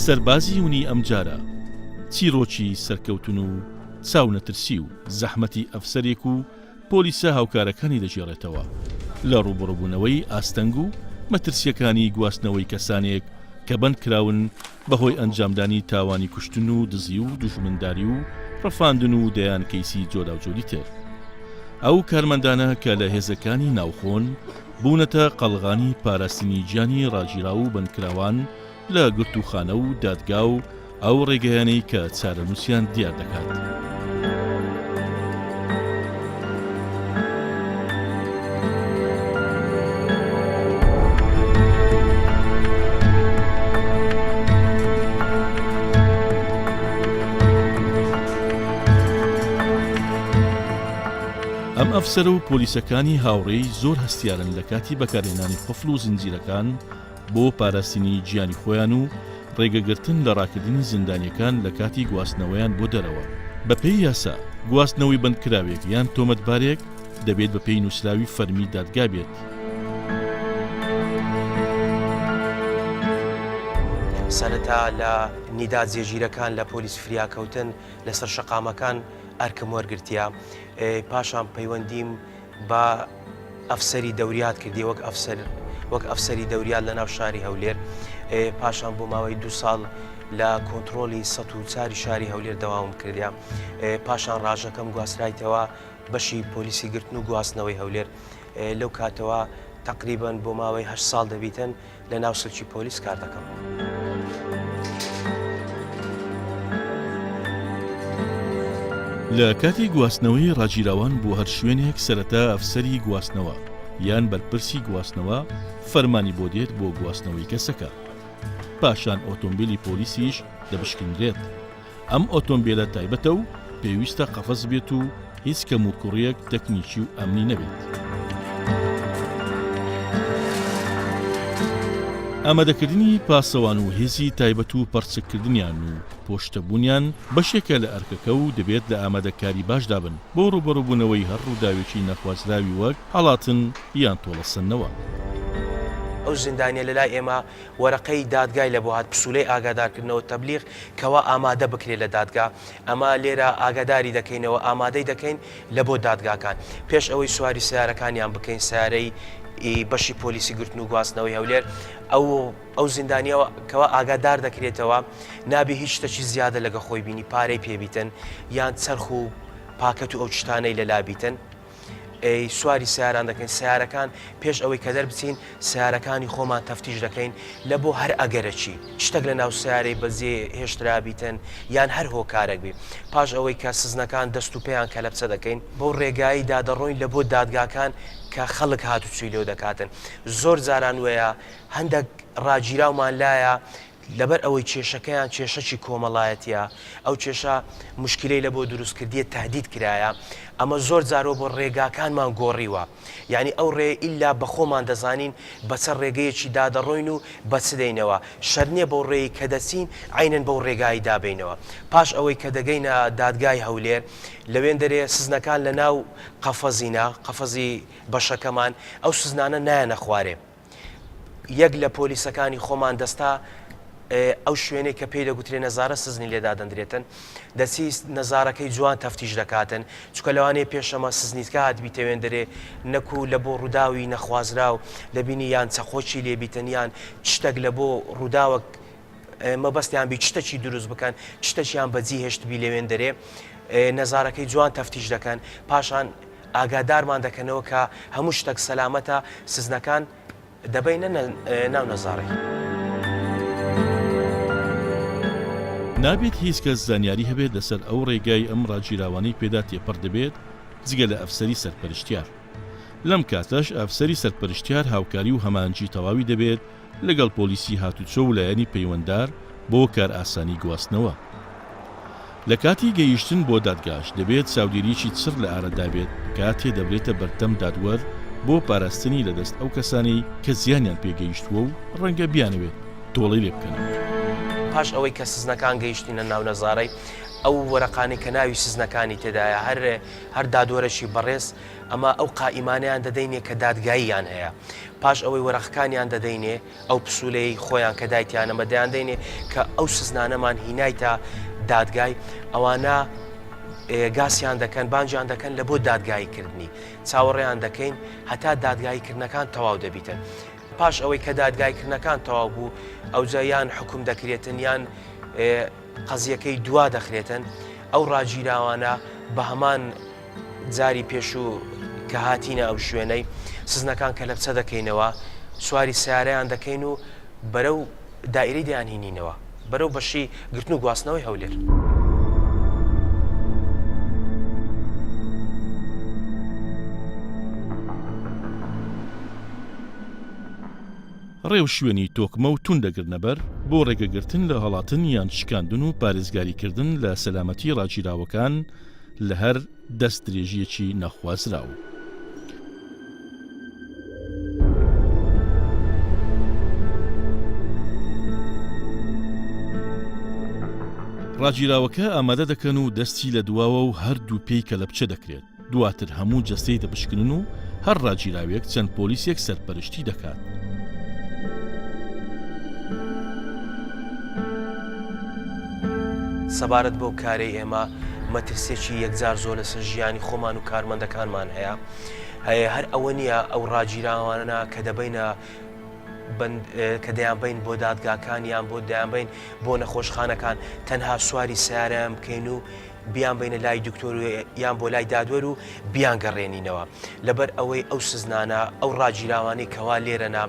سەربازی ونی ئەم جارە چیرۆکی سەرکەوتن و چاو نەترسی و زەحمەتی ئەفسەرێک و پۆلیسە هاوکارەکانی دەژێڕێتەوە لە ڕوبڕبوونەوەی ئاستەنگ و مەترسیەکانی گواستنەوەی کەسانێک کە بەند کراون بەهۆی ئەنجامدانی تاوانی کوشتن و دزی و دوژمنداری و ڕەفاندن و دەیان کەیسی جۆراوجۆری تر. ئەو کارمەندانە کە لە هێزەکانی ناوخۆن بوونەتە قەڵغانی پاراستنی گیانی ڕاگیرا و بەندکراوان لە گرتوخانە و دادگا و ئەو ڕێگەیانەی کە چارەنووسیان دیار دەکات. ئەم ئەفسەرە و پۆلیسەکانی هاوڕێی زۆر هەستیارن لە کاتی بەکارهێنانی قوفڵ و زنجیرەکان بۆ پاراستنی گیانی خۆیان و ڕێگەگرتن لە ڕاکردنی زیندانیەکان لە کاتی گواستنەوەیان بۆ دەرەوە. بەپێی یاسا گواستنەوەی بەندکراوێک یان تۆمەتبارێک دەبێت بەپێی نووسراوی فەرمی دادگا بێت. سەرەتا لە نیدا جێگیرەکان لە پۆلیس فریاکەوتن لەسەر شەقامەکان ئەرکم وەرگرتیا، پاشان پەیوەندیم بە ئەفسەری دەوریات کردی وەک ئەفسەری دەوریات لە ناو شاری هەولێر، پاشان بۆ ماوەی 2 ساڵ لە کۆنتترۆلی 104 شاری هەولێر دەوام کردیا، پاشان ڕاژەکەم گواسترایتەوە بەشی پۆلیسی گرتن و گواستنەوەی هەولێر. لەو کاتەوە تقریبان بۆ ماوەی 8 ساڵ دەبیتن لە ناو سلکی پۆلیس کار دەکەم. لە کاتی گواستنەوەی ڕاگیراوان بۆ هەر شوێنێک سەرەتا ئەفسەری گواستنەوە یان بەرپرسی گواستنەوە فەرمانی بۆ دێت بۆ گواستنەوەی کەسەکە، پاشان ئۆتۆمبیلی پۆلیسیش دەبشکندرێت. ئەم ئۆتۆمبیلە تایبەتە و پێویستە قەفەس بێت و هیچ کەم و کوڕیەک تەکنیکی و ئەمنی نەبێت. ئامادەکردنی پاسەوان و هێزی تایبەت و پەرچەکردنیان و پۆشتەبوونیان بەشێکە لە ئەرکەکە و دەبێت لە ئامادەکاری باشدا بن بۆ ڕوبەڕووبوونەوەی هەر ڕووداوێکی نەخوازراوی وەک هەڵاتن یان تۆڵەسەنەوە. ئەو زیندانیە لە لای ئێمە وەرەقەی دادگای لە بۆ هات پسوولەی ئاگادارکردنەوە تەبلیغ کەوا ئامادە بکرێت لە دادگا، ئەمە لێرە ئاگاداری دەکەینەوە ئامادەی دەکەین لە بۆ دادگاکان پێش ئەوەی سواری سیارەکانیان بکەین سیارەی بەشی پۆلیسی گرتن و گواستنەوەی هەولێر. ئەو زیندانیەوە کەوا ئاگادار دەکرێتەوە نابێ هیچ شتێکی زیادە لەگە خۆی بینی پارەی پێبیتن یان چەرخ و پاکەت و ئەو شتانەی لە لابیتن. سواری سیاران دەکەین، سیارەکان پێش ئەوەی کە دەربچین سیارەکانی خۆمان تەفتیش دەکەین لە بۆ هەر ئەگەرەچی شتێک لە ناو سیارەی بەزێ هێشترابیتن یان هەر هۆکارێک بێ. پاش ئەوەی کە سزنەکان دەست و پێیان کەلەپچە دەکەین بۆ ڕێگایی دادەڕۆین لە بۆ دادگاکان کە خەڵک هاتوچووی لێو دەکاتن. زۆر جاران وەیە هەندێک ڕاگیراومان لایە لەبەر ئەوەی کێشەکەیان کێشەی کۆمەڵایەتیە، ئەو کێشە مشکلەی لە بۆ دروستکردیە تهدید کرایە، ئەمە زۆر جارۆ بۆ ڕێگاکانمان گۆڕیوە، یعنی ئەو ڕێ ئیلا بە خۆمان دەزانین بەچە ڕێگەیەکی دادەڕۆین و بەچ دەینەوە، شەرنیە بەو ڕێی کە دەچین عینەن بەو ڕێگایی دابینەوە. پاش ئەوەی کە دەگەینە دادگای هەولێر لەوێن دەرێ سزنەکان لە ناو قەفەزینە قەفەزی بەشەکەمان ئەو سزنانە نایەنە خوارێ. یەک لە پۆلیسەکانی خۆمان دەستا ئەو شوێنێک کە پێی دەگوترێ نەزارە سزنی لێدا دەندرێتن، دەچی نەزارەکەی جوان تەفتیش دەکاتن، چکە لەوانەیە پێشەمە سزنیتکە هاتبیتەوێن دەرێ نەکو لە بۆ ڕووداوی نەخوازراو لەبینی یان چەخۆکی لێبیتن یان شتێک لە بۆ ڕووداوەک مەبەستیان بی شتێکی دروست بکەن، شتێکیان بەجی هێشتبی لەوێن دەرێ نەزارەکەی جوان تەفتیش دەکەن، پاشان ئاگادارمان دەکەنەوە کە هەموو شتێک سەلامەتە، سزنەکان دەبینە ناو نەزارەی. نابێت هیچ کەس زانیاری هەبێت لەسەر ئەو ڕێگای ئەم ڕاگیراوانەی پێدا تێپەڕ دەبێت جگە لە ئەفسەری سەرپەرشتیار. لەم کاتەش ئەفسەری سەرپەرشتیار هاوکاری و هەمانجی تەواوی دەبێت لەگەڵ پۆلیسی هاتوچۆ و لایەنی پەیوەنددار بۆ کار ئاسانی گواستنەوە. لە کاتی گەیشتن بۆ دادگاش دەبێت چاودێریی چر لە ئارەدا بێت کە تێدەبرێتە بەردەم دادوەر بۆ پاراستنی لەدەست ئەو کەسانی کە زیانیان پێگەیشتووە و ڕەنگە بیانەوێت تۆڵەی لێ بکەن. پاش ئەوەی کە سزنەکان گەیشتینە ناو نەزارەی ئەو وەرەقانی کە ناوی سزنەکانی تێدایە هەر دادوەرەشی بەڕێز ئەمە ئەو قائیمانیان دەدەینێ کە دادگاییان هەیە پاش ئەوەی وەرەقەکانیان دەدەینێ ئەو پسولەی خۆیان کە دایتیانەمە دەیان دەینێ کە ئەو سزنانەمان هینایتە دادگای ئەوانە گاسیان دەکەن بانجیان دەکەن لە بۆ دادگاییکردنی چاوەڕێیان دەکەین هەتا دادگاییکردنەکان تەواو دەبیتن پاش ئەوەی کە دادگاییکردنەکان تەواو بوو ئەوجا یان حکوم دەکرێتن یان قەزیەکەی دوا دەخرێتن ئەو ڕاگیراوانە بە هەمان جاری پێشوو کە هاتینە ئەو شوێنەی سزنەکان کە لە بچە دەکەینەوە سواری سیارەیان دەکەین و بەرەو دائیرەی دەیانهێنینەوە بەرەو بەشی گرتن و گواستنەوەی هەولێر. ڕێو شوێنی تۆکمە و توندەگرنەبەر بۆ ڕێگەگرتن لە هەڵاتن یان شکاندن و پارێزگاریکردن لە سەلامەتی ڕاگیراوەکان لە هەر دەست درێژیەکی نەخوازراو. ڕاگیراوەکە ئامادە دەکەن و دەستی لە دواوە و هەردوو پێی کە لە بچە دەکرێت دواتر هەموو جەستەی دەپشکنن و هەر ڕاگیراوێک چەند پۆلیسێک سەرپەرشتی دەکات. سەبارەت بەو کارەی ئێمە مەترسێکی یەکجار زۆر لەسەر ژیانی خۆمان و کارمەندەکانمان هەیە هەر ئەوە نییە ئەو ڕاگیراوانە کە دەبینە کە دەیانبین بۆ دادگاکان یان بۆ دەیانبین بۆ نەخۆشخانەکان تەنها سواری سیارەیان بکەین و بیان بینە لای دکتۆر یان بۆ لای دادوەر و بیان گەڕێنینەوە لەبەر ئەوەی ئەو سزنانە ئەو ڕاگیراوانی کەوا لێرەنا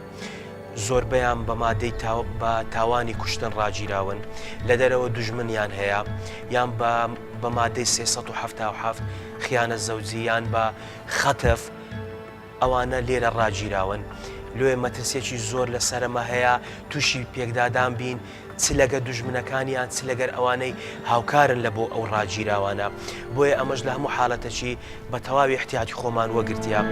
زۆربەیان بە مادەی بە تاوانی کوشتن ڕاگیراون لە دەرەوە دوژمنیان هەیە یان بە مادەی 377 خیانە زەوجی یان بە خەتف ئەوانە لێرە ڕاگیراون لێ مەترسێکی زۆر لەسەرمە هەیە تووشی پێکدادان بین چ لەگە دوژمنەکانیان چ لەگەر ئەوانەی هاوکارن لە بۆ ئەو ڕاگیراوانە بۆیە ئەمەش لە هەموو حاڵەتەکی بە تەواوی احتیاجی خۆمان وەگرتیا.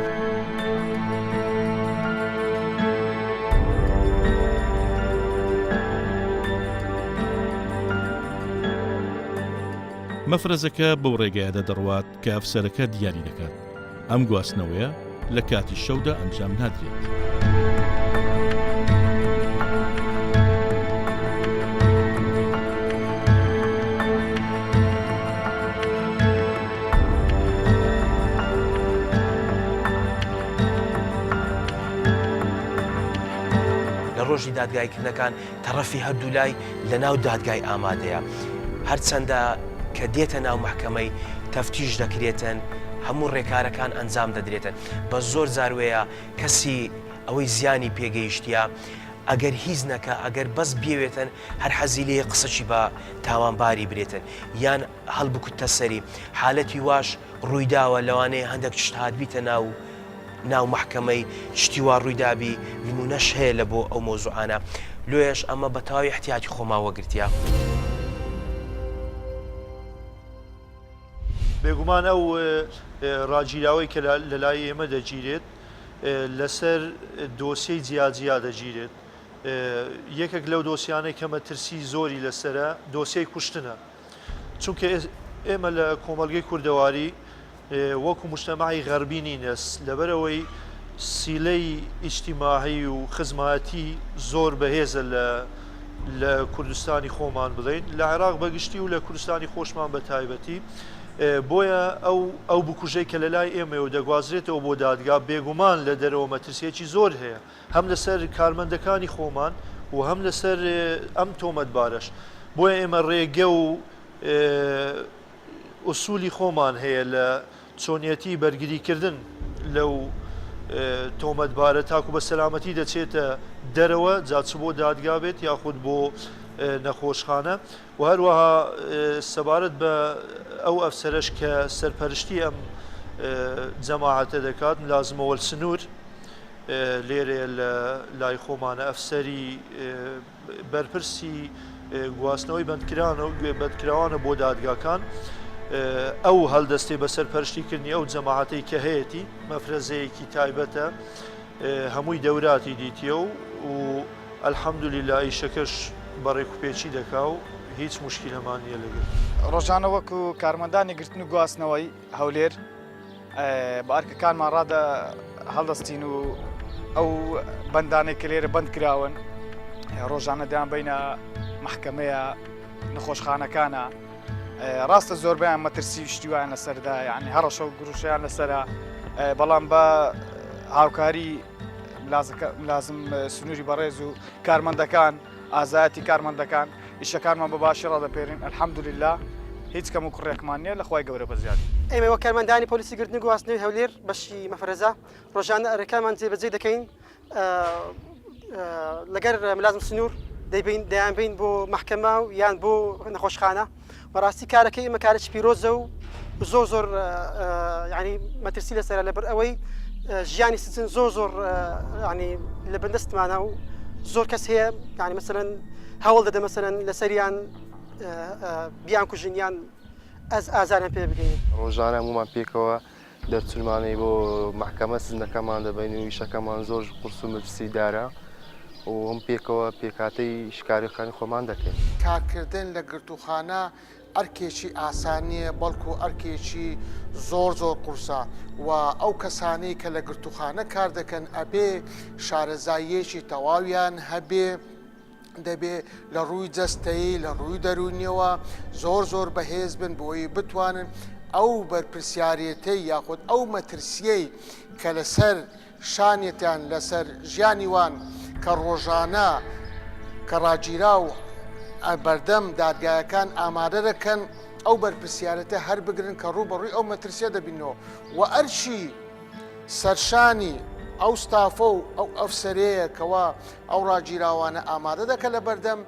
مەفرەزەکە بەو ڕێگایەدا دەڕوات کە ئەفسەرەکە دیاری دەکات ئەم گواستنەوەیە لە کاتی شەودا ئەنجام نادرێت. لە ڕۆژی دادگایکردنەکان تەڕەفی هەردوو لای لە ناو دادگای ئامادەیە هەرچەندە کە دێتە ناو محکەمەی تەفتیش دەکرێتن هەموو ڕێکارەکان ئەنجام دەدرێتن بە زۆر جاروەیە کەسی ئەوەی زیانی پێگەیشتە ئەگەر هیچ نەکە ئەگەر بەس بێوێتن هەر حەزی لێ قسەی بە تاوانباری برێتن یان هەڵبکوتە سەری حالەتی واش ڕوویداوە لەوانەیە هەندێک شت هاتبیتە ناو محکەمەی شتی وا ڕوویدابی نمونەش هەیە لە بۆ ئەو مۆزوعانە لۆیش ئەمە بە تەواوی احتیاجی خۆمان وەگرتیا. بێگومان ئەو ڕاگیراوەی کە لە لای ئێمە دەگیرێت لەسەر دۆسیەی جیاجیا دەگیرێت یەکێک لەو دۆسیانەی کە مەترسی زۆری لەسرە دۆسیەی کوشتنە چونکە ئێمە لە کۆمەلگەی کوردەواری وەکو مجتەمەعی غەربی نینەس لەبەرەوەی سیلەی ئیجتیماعی و خزمەتی زۆر بەهێزە لە کوردستانی خۆمان بڵێن لە عێراق بەگشتی و لە کوردستانی خۆشمان بە تایبەتی بۆیە ئەو بکوژەی کە لە لای ئێمەوە دەگوازرێتەوە بۆ دادگا بێگومان لە دەرەوە مەترسیەکی زۆر هەیە هەم لەسەر کارمەندەکانی خۆمان و هەم لەسەر ئەم تۆمەتبارەش بۆیە ئێمە ڕێگە و ئوسولی خۆمان هەیە لە چۆنیەتی بەرگریکردن لەو تۆمەتبارە تاکو بە سەلامەتی دەچێتە دەرەوە جاچ بۆ دادگا بێت یاخود بۆ نەخۆشخانە و هەروەها سەبارەت بە ئەو ئەفسەرش کە سەرپەرشتی ئەم جەماعەتە دەکات لازمەوە سنوور لێرێ لە لای خۆمانە ئەفسەری بەرپرسی گواستنەوەی بەندکراوانە بۆ دادگاکان ئەو هەڵدەستێ بە سەرپەرشتیکردنی ئەو جەماعەتەی کە هەیەی مەفرەزەیەکی تایبەتە هەمووی دەوراتی دیتیە و ئەلحەمدولیلا ئیشەکەش بەڕێک و پێچی دەکا و هیچ مشکلەمان نییە لەگەر ڕۆژانە وەکو کارمەندانی گرتن و گواستنەوەی هەولێر بە ئەرکەکانمان ڕادە هەڵدەستین و ئەو بەندانێک کە لێرە بەند کراون ڕۆژانە دەیان بینە محکەمەیە نەخۆشخانەکانە ڕاستە زۆربیان مەترسی شتیوان لەسەردا یعنی هەڕەشە و گروشیان لەسەرە بەڵام بە هاوکاری لازم سنووری بەڕێز و کارمەندەکان ئازایەتی کارمەندەکان ئیشەکانمان بەباشی ڕادەپێرین ئەلحەمدولله هیچ کەم و کوڕێکمان نییە لەخوای گەورە بەزیادی ئێمە وە کارمەندانی پۆلیسی گرتنی گواستنەوەی هەولێر بەشی مەفرەزە ڕۆژانە ئەرەکانمان جێبەجێ دەکەین لەگەر ملازم سنوور دەیان بین بۆ محکەمە و یان بۆ نەخۆشخانە بەڕاستی کارەکەی ئێمە کارێکی پیرۆزە و زۆر ینی مەترسی لەسەرە لەبەر ئەوەی ژیانی سزن زۆر ینی لە بەردەستمانە و زۆر کەس هەیە ینی مەسەرەن هەوڵ دەدە مەسەرەن لەسەریان بیان کوژنیان ئازاریان پێ بگەین ڕۆژانە هەمومان پێکەوە دەرچوونمانەی بۆ محکەمە سزنەکەمان دەبین و ئیشەکەمان زۆر قورس و مەترسیدارە و هەم پێکەوە پێکاتەی شکاریەکانی خۆمان دەکەین کارکردن لە گرتوخانە ئەرکێکی ئاسانیە بەڵکو ئەرکێکی زۆر قورسە و ئەو کەسانەی کە لە گرتوخانە کار دەکەن ئەبێ شارەزاییەکی تەواویان هەبێ دەبێ لە ڕووی جەستەیی لە ڕووی دەرونیەوە زۆر بەهێز بن بۆی بتوانن ئەو بەرپرسیارەتەی یاخود ئەو مەترسیەی کە لەسەر شانێتیان لەسەر ژیانی وان کە ڕۆژانە کە ڕاگیرا و بەردەم دادگایەکان ئامادە دەکەن ئەو بەرپرسیارەتە هەر بگرن کە ڕوو بەڕووی ئەو مەترسیە دەبینەوە و ئەرشی سەرشانی ئەو ستافە و ئەو ئەفسەرەیە کەوا ئەو ڕاگیراوانە ئامادە دەکە لە بەردەم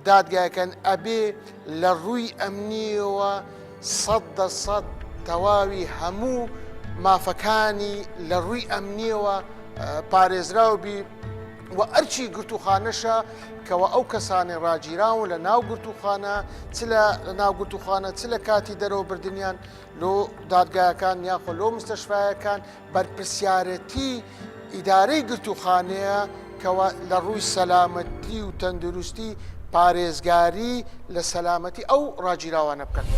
دادگایەکەن ئەبێ لە ڕووی ئەمنیەوە 100% تەواوی هەموو مافەکانی لە ڕووی ئەمنیەوە پارێزراوبی و ئەرچی گرتوخانەشە کەەوە ئەو کەسانی ڕاگیراون لە ناو گرتوخانە لە ناو گرتوخانە چ لە کاتی دەرەوە بردنیان لۆ دادگایەکان یاخۆ لۆ مستەشفایەکان بەرپرسیارەتی ئیدارەی گرتوخانەیە کەەوە لە ڕووی سەلامەتی و تەندروستی پارێزگاری لە سەلامەتی ئەو ڕاگیراوانە بکەن.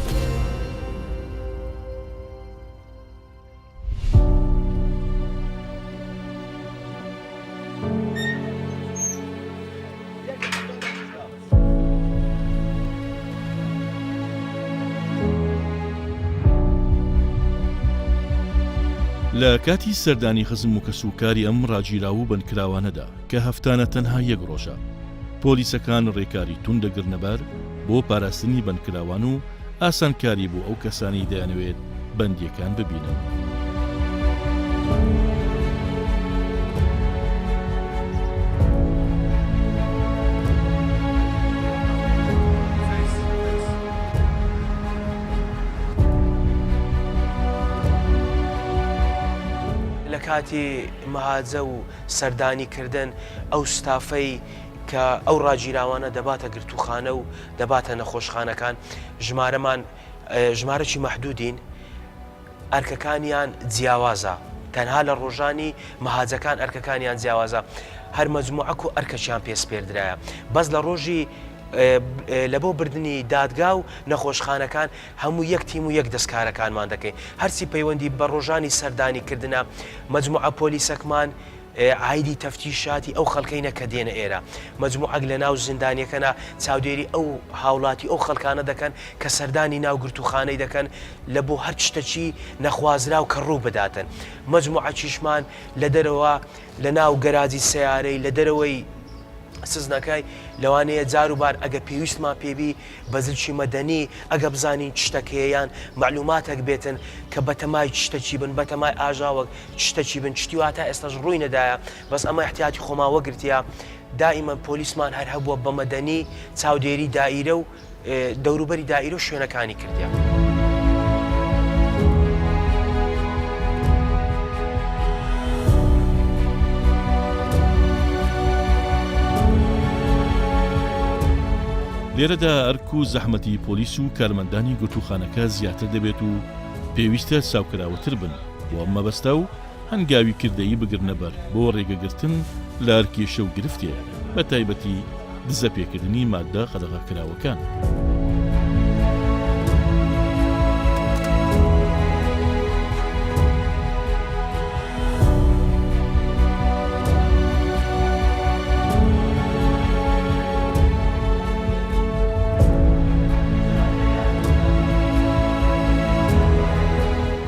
لە کاتی سەردانی خزم و کەسوکاری ئەم ڕاگیراو و بنکراوانەدا کە هەفتانە تەنها یەک ڕۆژە پۆلیسەکان ڕێکاری تون دەگرنەبەر بۆ پاراستنی بنکراوان و ئاسانکاری بۆ ئەو کەسانی دەیانەوێت بەندیەکان ببینن. کاتی مەهاجە و سەردانیکردن ئەو ستافەی کە ئەو ڕاگیراوانە دەباتە گرتوخانە و دەباتە نەخۆشخانەکان ژمارەی مەحدودین ئەرکەکانیان جیاوازە تەنها لە ڕۆژانی مەهاجەکان ئەرکەکانیان جیاوازە هەر مەجموعەک و ئەرکەشیان پێسپێردرایە بەس لە ڕۆژی لە بۆ بردننی دادگا و نەخۆشخانەکان هەموو یەک تیم و یەک دەستکارەکانمان دەکەین هەرچی پەیوەندی بە ڕۆژانی سەردانیکردنە مەجموعە پۆلیسەکمان عیدی تەفتیشاتی ئەو خەڵکەینە کە دێنە ئێرە مەجموعەک لە ناو زیندانیەکەنە چاودێری ئەو هاوڵاتی ئەو خەڵکانە دەکەن کە سەردانی ناو گرتوخانەی دەکەن لە بۆ هەر شتەچی نەخوازرا و کە ڕوو بداتن مەجموعە چیشمان لە دەرەوە لە ناو گەراجی سیارەی لە دەرەوەی سزنەکەی لەوانەیە جاروبار ئەگە پێویستمان پێبی بەزلکی مەدەنی ئەگە بزانین شتەکەیان معلوماتێک بێتن کە بەتەمای شتەچی بن بەتەمای ئاژاوە شتەچی بن شتیواتە ئێستاش ڕووی نەدایە بەس ئەمە احتیاتی خۆماوە گرتیا دائیمەن پۆلیسمان هەر هەبووە بە مەدەنی چاودێری دائیرە و دەوروبەری دائیرە و شوێنەکانی کردیا. لێرەدا ئەرک و زەحمەتی پۆلیس و کارمەندانی گرتوخانەکە زیاتر دەبێت و پێویستە چاوکراوەتر بن بۆ مەبەستە و هەنگاوی کردەیی بگرنەبەر بۆ ڕێگەگرتن لە ئەرکێشە و گرفتێ بە تایبەتی دزە پێکردنی مادە قەدەغەکراوەکان.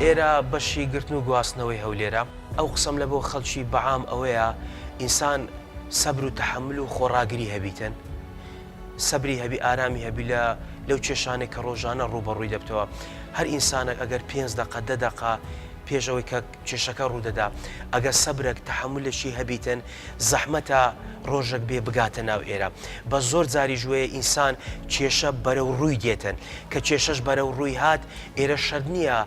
ئێرە بەشی گرتن و گواستنەوەی هەولێرە ئەو قسەم لە بۆ خەڵکی بەعام ئەوەیە ئینسان سەبر و تەحمل و خۆڕاگری هەبیتن سەبری هەبی ئارامی هەبی لەو کێشانێک کە ڕۆژانە ڕوبەڕووی دەبتەوە هەر ئینسانێک ئەگەر 5 دقە 10 دقە پێشەوەی کە کێشەکە ڕوودەدا ئەگەر سەبرێک تەحملێکی هەبیتن زەحمەتە ڕۆژێک بێ بگاتە ناو ئێرە بە زۆر جاری ژوەیە ئینسان کێشە بەرەو ڕووی دێتن کە کێشەش بەرەو ڕووی هات ئێرە شەرت نییە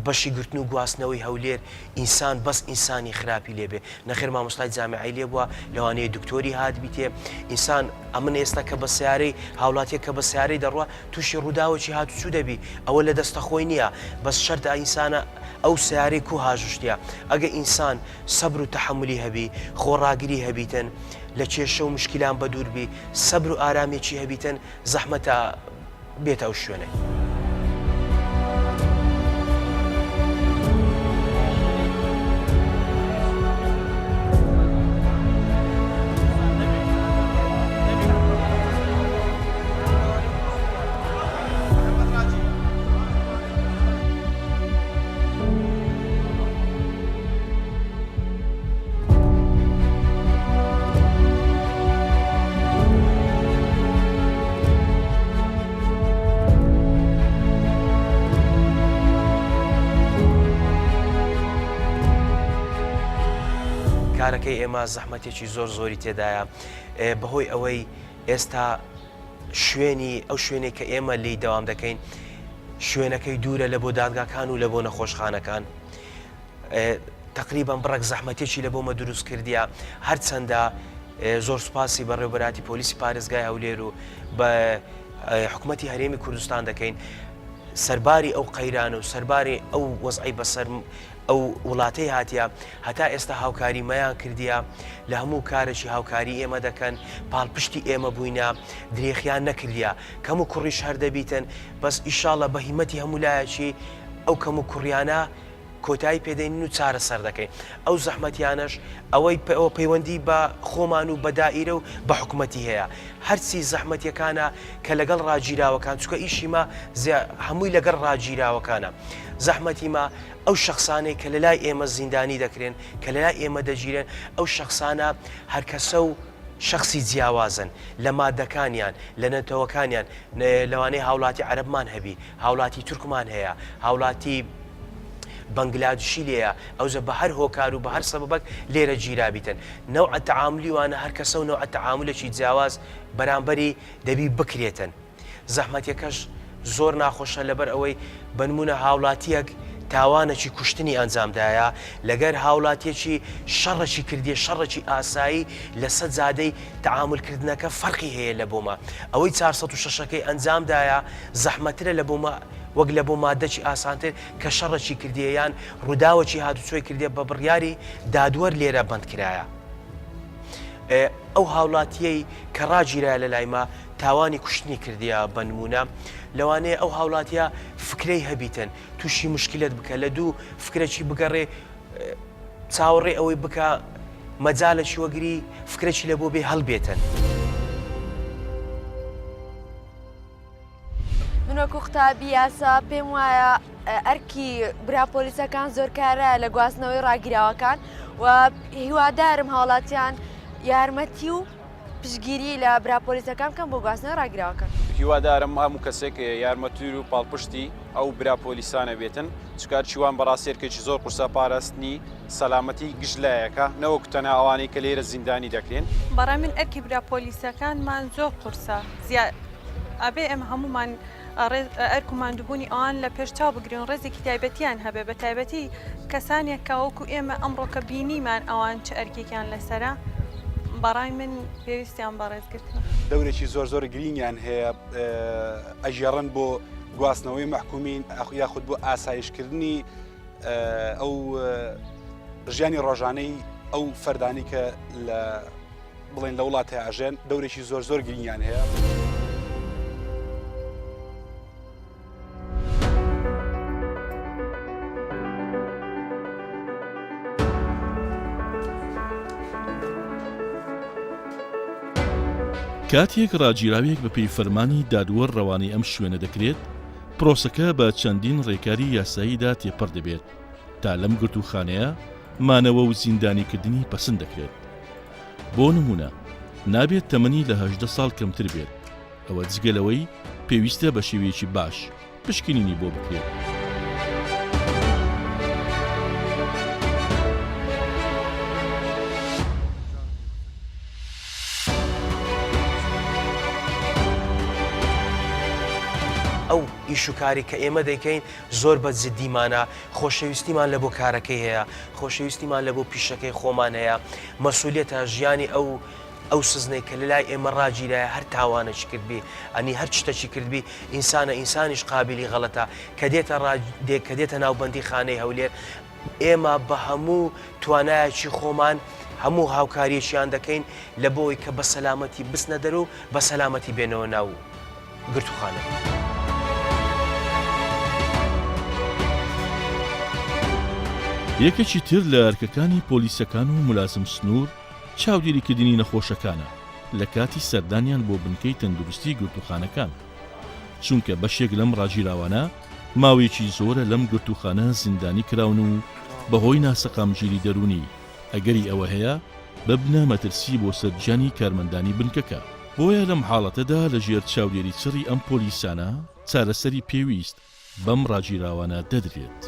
بەشی گرتن و گواستنەوەی هەولێر ئینسان بەس ئینسانی خراپی لێبێ نەخێر مامۆستای جامعی لێ بووە لەوانەیە دکتۆری هات بیتێ ئینسان ئەمن ئێستا کە بە سیارەی هاوڵاتیە کە بە سیارەی دەڕوە تووشی ڕووداوەکی هاتوچوو دەبی ئەوە لە دەستە خۆی نییە بەس شەردا ئینسانە ئەو سیارەی کو هاژشتە ئەگە ئینسان سەبر و تەحملی هەبی خۆڕاگری هەبیتن لە کێشە و مشکلان بە دووربی سەبر و ئارامێکی هەبیتن زەحمەتە بێتە ئەو شوێنەی. کارەکەی ئێمە زەحمەتێکی زۆر زۆری تێدایە بەهۆی ئەوەی ئێستا ئەو شوێنێک کە ئێمە لی دەوام دەکەین شوێنەکەی دوورە لە بۆ دادگاکان و لە بۆ نەخۆشخانەکان تقریبان بڕێک زەحمەتێکی لە بۆمە دروست کردیە هەرچەندە زۆر سوپاسی بە ڕێوبەراتی پۆلیسی پارێزگای هەولێر و بە حکوومەتی هەرێمی کوردستان دەکەین سەرباری ئەو قەیرانە و سەرباری ئەو وەزعی بەسەر ئەو وڵاتەی هاتیە هەتا ئێستا هاوکاری مەیان کردیە لە هەموو کارێکی هاوکاری ئێمە دەکەن پاڵپشتی ئێمە بووینە درێخیان نەکردیە کەم و کوڕیش هەردەبیتن بەس ئیشاڵە بە هیمەتی هەموو لایەکی ئەو کەم و کوڕیانە کۆتایی پێدەین و چارە سەر دەکەین ئەو زەحمەتیانش ئەوەی پەیوەندی بە خۆمان و بە دائیرە و بە حکوومەتی هەیە هەرچی زەحمەتیەکانە کە لەگەڵ ڕاگیراوەکان چکە ئیشیمە هەمووی لەگەڵ ڕاگیراوەکانە زەحمەتیمە ئەو شخصانەی کە لە لای ئێمە زیندانی دەکرێن کە لە لای ئێمە دەگیرێن ئەو شخصانە هەرکەسە و شخصی جیاوازن لە مادەکانیان لە نەتەوەکانیان لەوانەیە هاوڵاتی عەرەبمان هەبی هاوڵاتی تورکمان هەیە هاوڵاتی بەنگلادشی لێیە ئەوزە بە هەر هۆکار و بە هەر سەبەبەک لێرە گیرابیتن نەوعە تەعاملی وانە هەر کەسە و نەوعە تەعاملێکی جیاواز بەرامبەری دەبی بکرێتن زەحمەتیەکەش زۆر ناخۆشە لەبەر ئەوەی بنمونە هاوڵاتیەک تاوانێکی کوشتنی ئەنجامدایە لەگەر هاوڵاتیەکی شەڕێکی کردیە شەڕێکی ئاسایی لە سەد زادەی تەعاملکردنەکە فەرقی هەیە لە بۆمە ئەوەی 406ەکەی ئەنجامدایە زەحمەترە لە بۆمە وەک لە بۆ مادەی ئاسانتر کە شەڕێکی کردیەیان ڕووداوەکی هاتوچۆی کردێ بە بڕیاری دادوەر لێرە بەندکرایە ئەو هاوڵاتیەی کە ڕاگیرایە لە لایمە تاوانی کوشتنی کردیە بە نمونە لەوانەیە ئەو هاوڵاتیە فکرەی هەبیتن تووشی مشکلت بکە لە دوو فکرێکی بگەڕێ چاوەڕێ ئەوەی بکە مەجالێکی وەگری فکرێکی لە بۆ بێ هەڵبێتن. من وەکو قوتابی یاسا پێم وایە ئەرکی برا پۆلیسەکان زۆر کارە لە گواستنەوەی ڕاگیراوەکان و هیوادارم هاوڵاتیان یارمەتی و پشتگیری لە برا پۆلیسەکان بکەن بۆ گواستنەوەی ڕاگیراوەکان هیوادارم هەموو کەسێک یارمەتور و پاڵپشتی ئەو برا پۆلیسانە بێتن چکار چیوان بەڕاستێرکێکی زۆر قورسە پاراستنی سەلامەتی گژلایەکە نەوەکو تەنها ئەوانەی کە لێرە زیندانی دەکرێن بەڕای من ئەرکی برا پۆلیسەکانمان زۆر قورسە ئەبێ ئەم هەمومان ئەرک و ماندووبوونی ئەوان لە پێشچاو بگرن ڕێزێکی تایبەتیان هەبێ بە تایبەتی کەسانێک کە وەکو ئێمە ئەمڕۆکە بینیمان ئەوان چه ئەرکێکیان لەسەرە بەڕای من پێویستیان بەڕێزگرتن دەورێکی زۆر گرینگیان هەیە ئەژێڕن بۆ گواستنەوەی مەحکومین یاخود بۆ ئاسایشکردنی ئەو ژیانی ڕۆژانەی ئەو فەردانی کە لە بڵێن لە وڵات ئاژێن دەورێکی زۆر گرنگیان هەیە. کاتێک ڕاگیراوێک بە پێی فەرمانی دادوەر ڕەوانەی ئەم شوێنە دەکرێت، پرۆسەکە بە چەندین ڕێکاری یاساییدا تێپەڕ دەبێت تا لەم گرتوخانەیە مانەوە و زیندانیکردنی پەسەند دەکرێت. بۆ نمونە نابێت تەمەنی لە 18 ساڵ کەمتر بێت، ئەوە جگەلەوەی پێویستە بە شێوەیەکی باش پشکنینی بۆ بکرێت. ئەو ئیشوکاری کە ئێمە دەیکەین زۆر بە جددیمانە، خۆشەویستیمان لە بۆ کارەکەی هەیە، خۆشەویستیمان لە بۆ پیشەکەی خۆمان هەیە، مەسئولیەتە ژیانی ئەو سزنەی کە لە لای ئێمە ڕاگیرایە هەر تاوانەی کردبی ئەنی هەر شتێکی کردبی ئینسانە ئینسانیش قابلی غەڵەتە کە دێتە ناوبەندی خانەی هەولێر. ئێمە بە هەموو توانایەکی خۆمان هەموو هاوکاریەکیان دەکەین لە بۆی کە بە سەلامەتی بچنە دەرەوە و بە سەلامەتی بێنەوە ناو گرتوخانە. یەکێکی تر لە ئەرکەکانی پۆلیسەکان و مولازم سنوور چاودێریکردنی نەخۆشەکانە لە کاتی سەردانیان بۆ بنکەی تەندروستی گرتوخانەکان، چونکە بەشێک لەم ڕاگیراوانە ماوەیەکی زۆرە لەم گرتوخانە زیندانی کراون و بەهۆی ناسەقامگیری دەرونی ئەگەری ئەوە هەیە ببنە مەترسی بۆ سەرجانی کارمەندانی بنکەکە. بۆیە لەم حاڵەتەدا لە ژێر چاودێری چڕی ئەم پۆلیسانە چارەسەری پێویست بەم ڕاگیراوانە دەدرێت.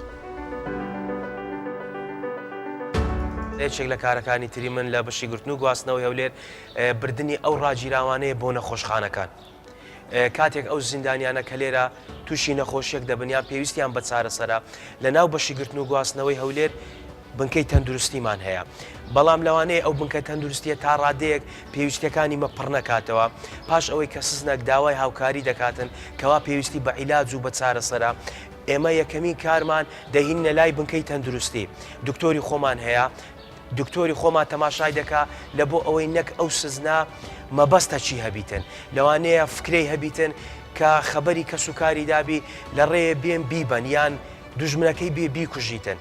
یەکێک لە کارەکانی تری من لە بەشی گرتن و گواستنەوەی هەولێر بردننی ئەو ڕاگیراوانەیە بۆ نەخۆشخانەکان. کاتێک ئەو زیندانیانە کە لێرە تووشی نەخۆشیەک دەبنیان پێویستیان بە چارەسەرە لە ناو بەشی گرتن و گواستنەوەی هەولێر بنکەی تەندروستیمان هەیە. بەڵام لەوانەیە ئەو بنکە تەندروستیە تا ڕادەیەک پێویستەکانی مەپڕ نەکاتەوە، پاش ئەوەی کە سزنەک داوای هاوکاری دەکاتن کەوا پێویستی بە عیلاج و بە چارەسەرە. ئێمە یەکەمین کارمان دەهینە لای بنکەی تەندروستی، دکتۆری خۆمان هەیە، دکتۆری خۆمان تەماشای دەکا لە بۆ ئەوەی نەک ئەو سزنا مەبەستە چی هەبیتن، لەوانەیە فکرەی هەبیتن کە خەبەری کەس و کاری دابی لە ڕێیە بێن بیبەن یان دوژمنەکەی بێ بیکوژیتن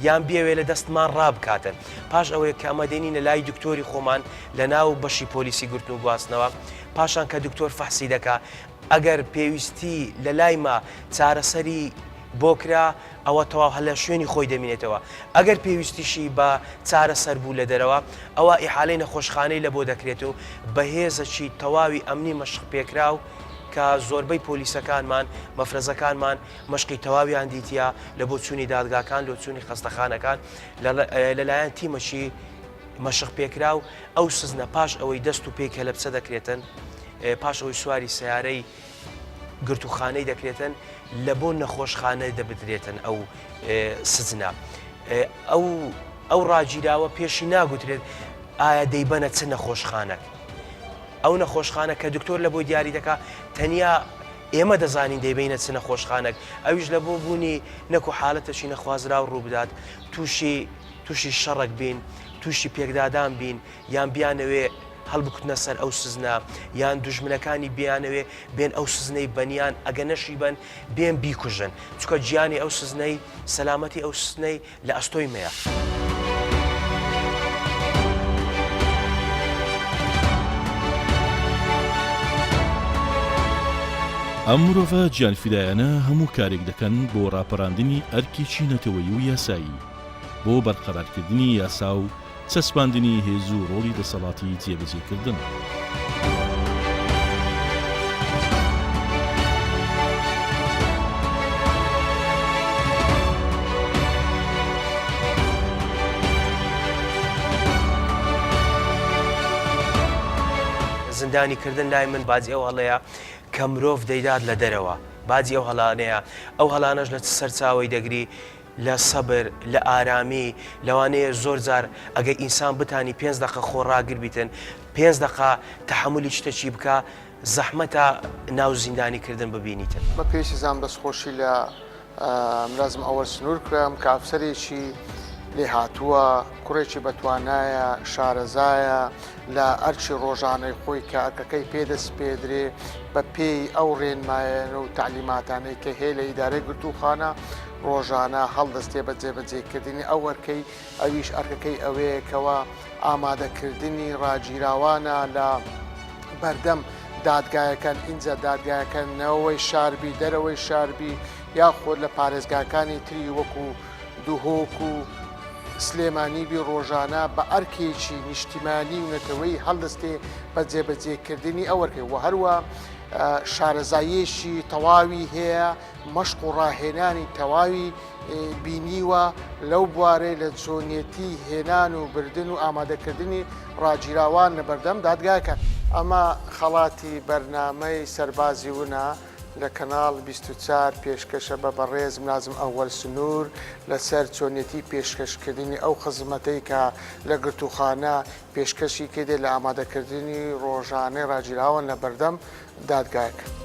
یان بێوێ لە دەستمان ڕابکاتن. پاش ئەوەیە کە ئەمە دێنینە لای دکتۆری خۆمان لە ناو بەشی پۆلیسی گرتن و گواستنەوە، پاشان کە دکتۆر فەحسی دەکا ئەگەر پێویستی لە لایمە چارەسەری بۆکرا ئەوە تەواو هەلە شوێنی خۆی دەمێنێتەوە. ئەگەر پێویستیشی بە چارەسەر بوو لە دەرەوە ئەوە ئیحالەی نەخۆشخانەی لە بۆ دەکرێت و بەهێزەکی تەواوی ئەمنی مەشق پێکراو کە زۆربەی پۆلیسەکانمان مەفرەزەکانمان مەشقی تەواویان دیتیا لە بۆ چوونی دادگاکان لە چوونی خەستەخانەکان لەلایەن تیمەشی مەشق پێکرا و ئەو سزنە پاش ئەوەی دەست و پێی کە لە بچە دەکرێتن، پاش ئەوەی سواری سیارەی گرتوخانەی دەکرێتن لە بۆ نەخۆشخانە دەبدرێتن ئەو سزنە. ئەو ڕاگیراوە پێشی ناگوترێت ئایا دەیبەنە چ نەخۆشخانەک. ئەو نەخۆشخانە کە دکتۆر لە بۆ دیاری دەکا تەنیا ئێمە دەزانین دەیبینە چ نەخۆشخانەک، ئەویش لە بۆ بوونی نەکو حالەتەشی نەخوازرا و ڕووبدات تووشی شەڕک بین، تووشی پێکدادان بین یان بیانەوێ هەڵبکوتنە سەر ئەو سزنا یان دوژمنەکانی بیانەوێ بێن ئەو سزنەی بەنیان ئەگە نەشی بن بێن بیکوژن، چکە گیانی ئەو سزنەی سەلامەتی ئەو سزنەی لە ئەستۆی مەیە. ئەم مرۆڤە گیانفیدایانە هەموو کارێک دەکەن بۆ ڕاپەڕاندنی ئەرکێکی نەتەوەیی و یاسایی، بۆ بەرقەرارکردنی یاسا و چەسپاندنی هێز و ڕۆڵی دەسەڵاتی جێبەجێکردن. زندانیکردن لای من بازی ئەو هەڵەیە کە مرۆڤ دەیدات لە دەرەوە، بازی ئەو هەڵانەیە، ئەو هەڵانەش لە سەرچاوی دەگری لە سەبر لە ئارامی. لەوانەیە زۆر جار ئەگەر ئینسان بتانی 5 دقە خۆڕاگر بیتن 5 دقە تەحملی شتێکی بکە زەحمەتە ناو زیندانیکردن ببینیتن. بە پێشی زان بەسخۆشی لە ملازم ئەوەر سنوور کرام کە ئافسەرێکی لێ هاتووە کوڕێکی بەتوانایە شارەزایە لە ئەرچی ڕۆژانەی خۆی کە ئەرکەکەی پێدەست پێدرێ بە پێی ئەو ڕێنمایەنە و تعلیماتانەی کە هەیە لە ئیدارەی گرتووخانە ڕۆژانە هەڵدەستێ بە جێبەجێکردنی ئەو وەرکەی ئەویش ئەرکەکەی ئەوەیەکەوە ئامادەکردنی ڕاگیراوانە لە بەردەم دادگایەکان ئینجا دادگایەکەنەوەی شاربی دەرەوەی شاربی یاخۆ لە پارێزگاکانی تری وەکو دووهۆک و سلێمانیبی ڕۆژانە بە ئەرکێکی نیشتیمانی و نەتەوەی هەڵدەستێ بە جێبەجێکردنی ئەوەرکەی و هەروە شارەزاییەشی تەواوی هەیە مەشق و ڕاهێنانی تەواوی بینیوە لەو بوارەی لە چۆنیەتی هێنان و بردن و ئامادەکردنی ڕاگیراوان لە بەردەم دادگایەکە. ئەمە خەڵاتی بەرنامەی سەربازی ونا لە کەناڵ 24 پێشکەشە بە بەڕێز منازم ئەوەل سنوور لەسەر چۆنیەتی پێشکەشکردنی ئەو خزمەتەی کە لە گرتووخانە پێشکەشی کردێت لە ئامادەکردنی ڕۆژانەی ڕاگیراوان لە بەردەم دادگایەکە.